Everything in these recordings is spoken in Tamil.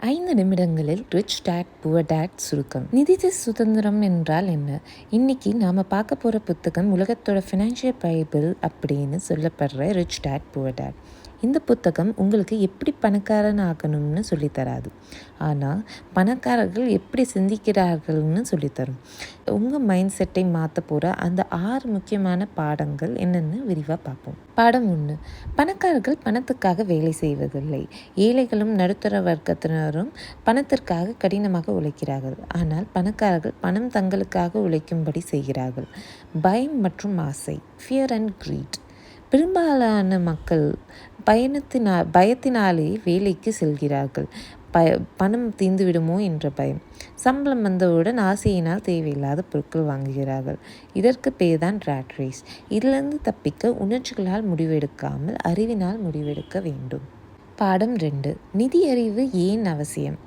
5 நிமிடங்களில் ரிச் டேட் புவர் டேட் சுருக்கம். நிதி சுதந்திரம் என்றால் என்ன? இன்னைக்கு நாம பார்க்க போற புத்தகம் உலகத்தோட ஃபினான்ஷியல் பைபிள் அப்படின்னு சொல்லப்படுற ரிச் டேட் புவர் டேட். இந்த புத்தகம் உங்களுக்கு எப்படி பணக்காரன் ஆகணும்னு சொல்லித்தராது, ஆனால் பணக்காரர்கள் எப்படி சிந்திக்கிறார்கள்னு சொல்லித்தரும். உங்கள் மைண்ட் செட்டை மாற்ற போகிற அந்த 6 முக்கியமான பாடங்கள் என்னென்னு விரிவாக பார்ப்போம். பாடம் 1. பணக்காரர்கள் பணத்துக்காக வேலை செய்வதில்லை. ஏழைகளும் நடுத்தர வர்க்கத்தினரும் பணத்திற்காக கடினமாக உழைக்கிறார்கள். ஆனால் பணக்காரர்கள் பணம் தங்களுக்காக உழைக்கும்படி செய்கிறார்கள். பயம் மற்றும் ஆசை, ஃபியர் அண்ட் கிரீட். பெரும்பாலான மக்கள் பயத்தினாலே வேலைக்கு செல்கிறார்கள். பணம் தீர்ந்துவிடுமோ என்ற பயம். சம்பளம் வந்தவுடன் ஆசையினால் தேவையில்லாத பொருட்கள் வாங்குகிறார்கள். இதற்கு பேர் தான் ரேட் ரேஸ். இதிலிருந்து தப்பிக்க உணர்ச்சிகளால் முடிவெடுக்காமல் அறிவினால் முடிவெடுக்க வேண்டும். பாடம் 2. நிதி அறிவு ஏன் அவசியம்?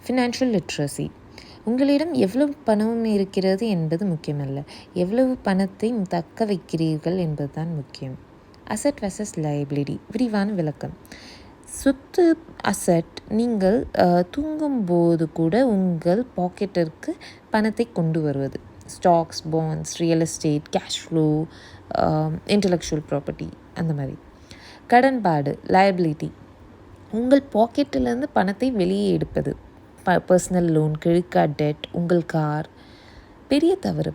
Financial literacy. உங்களிடம் எவ்வளவு பணம் இருக்கிறது என்பது முக்கியமல்ல, எவ்வளவு பணத்தை தக்க வைக்கிறீர்கள் என்பதுதான் முக்கியம். அசட் வெர்சஸ் லைபிலிட்டி விரிவான விளக்கம். சொத்து அசட். நீங்கள் தூங்கும்போது கூட உங்கள் பாக்கெட்டிற்கு பணத்தை கொண்டு வருவது. Stocks, bonds, real estate, cash flow, intellectual property, அந்த மாதிரி. கடன்பாடு, லைபிலிட்டி. உங்கள் பாக்கெட்டிலேருந்து பணத்தை வெளியே எடுப்பது. Personal loan, credit card debt, உங்கள் கார். பெரிய தவறு.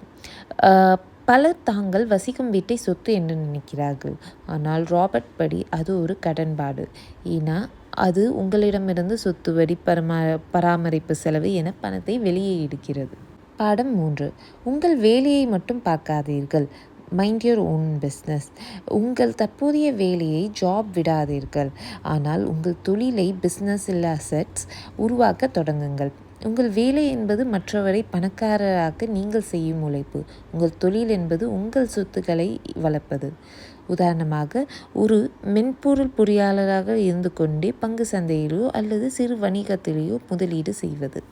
பலர் தாங்கள் வசிக்கும் வீட்டை சொத்து என்று நினைக்கிறார்கள். ஆனால் ராபர்ட் படி அது ஒரு கடன்பாடு. ஏன்னா அது உங்களிடமிருந்து சொத்து, வரி, பராமரிப்பு செலவு என பணத்தை வெளியே எடுக்கிறது. பாடம் 3. உங்கள் வேலையை மட்டும் பார்க்காதீர்கள். Mind your own business. உங்கள் தற்போதைய வேலையை ஜாப் விடாதீர்கள், ஆனால் உங்கள் தொழிலை பிஸ்னஸ் இல்லை அசெட்ஸ் உருவாக்க தொடங்குங்கள். உங்கள் வேலை என்பது மற்றவரை பணக்காரராக நீங்கள் செய்யும் உழைப்பு. உங்கள் தொழில் என்பது உங்கள் சொத்துக்களை வளர்ப்பது. உதாரணமாக, ஒரு மென்பொருள் பொறியாளராக இருந்து கொண்டே பங்கு சந்தையிலோ அல்லது சிறு வணிகத்திலேயோ முதலீடு செய்வது.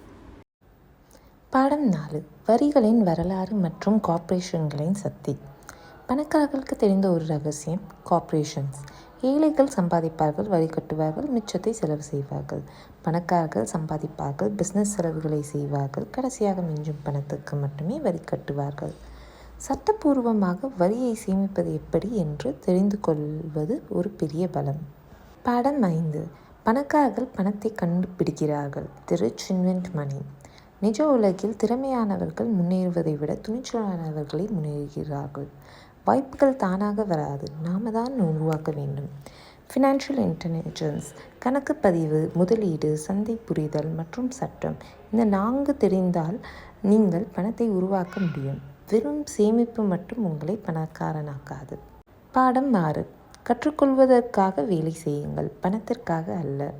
பாடம் 4. வரிகளின் வரலாறு மற்றும் கார்ப்பரேஷன்களின் சக்தி. பணக்காரர்களுக்கு தெரிந்த ஒரு ரகசியம்: கார்ப்பரேஷன்ஸ். ஏழைகள் சம்பாதிப்பார்கள், வரி கட்டுவார்கள், மிச்சத்தை செலவு செய்வார்கள். பணக்காரர்கள் சம்பாதிப்பார்கள், பிஸ்னஸ் செலவுகளை செய்வார்கள், கடைசியாக மிஞ்சும் பணத்துக்கு மட்டுமே வரி கட்டுவார்கள். சட்டப்பூர்வமாக வரியை சேமிப்பது எப்படி என்று தெரிந்து கொள்வது ஒரு பெரிய பலம். பாடம் 5. பணக்காரர்கள் பணத்தை கண்டுபிடிக்கிறார்கள். தி ரிச் இன்வென்ட் மணி. நிஜ உலகில் திறமையானவர்கள் முன்னேறுவதை விட துணிச்சலானவர்களை முன்னேறுகிறார்கள். வாய்ப்புகள் தானாக வராது, நாம தான் உருவாக்க வேண்டும். Financial intelligence. கணக்கு பதிவு, முதலீடு, சந்தை புரிதல் மற்றும் சட்டம். இந்த 4 தெரிந்தால் நீங்கள் பணத்தை உருவாக்க முடியும். வெறும் சேமிப்பு மட்டும் உங்களை பணக்காரனாக்காது. பாடம் 6. கற்றுக்கொள்வதற்காக வேலை செய்யுங்கள், பணத்திற்காக அல்ல.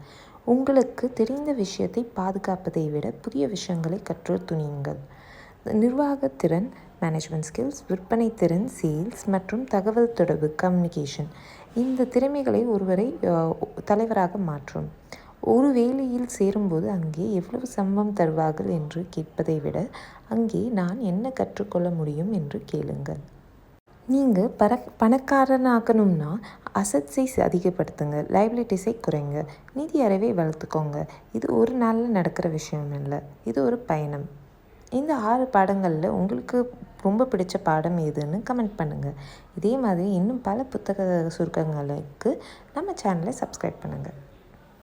உங்களுக்கு தெரிந்த விஷயத்தை பாதுகாப்பதை விட புதிய விஷயங்களை கற்று துணியுங்கள். நிர்வாகத்திறன், மேனேஜ்மெண்ட் ஸ்கில்ஸ், விற்பனை திறன், சேல்ஸ் மற்றும் தகவல் தொடர்பு, கம்யூனிகேஷன். இந்த திறமைகளை ஒருவரை தலைவராக மாற்றும். ஒரு வேலையில் சேரும்போது அங்கே எவ்வளவு சம்பளம் தருவார்கள் என்று கேட்பதை விட அங்கே நான் என்ன கற்றுக்கொள்ள முடியும் என்று கேளுங்கள். நீங்கள் பணக்காரனாகணும்னா அசட்ஸை அதிகப்படுத்துங்க, லைபிலிட்டிஸை குறைங்க, நிதி அறிவை வளர்த்துக்கோங்க. இது ஒரு நாளில் நடக்கிற விஷயம் இல்லை, இது ஒரு பயணம். இந்த 6 பாடங்களில் உங்களுக்கு ரொம்ப பிடிச்ச பாடம் எதுன்னு கமெண்ட் பண்ணுங்கள். இதே மாதிரி இன்னும் பல புத்தக சுருக்கங்களுக்கு நம்ம சேனலை சப்ஸ்கிரைப் பண்ணுங்கள்.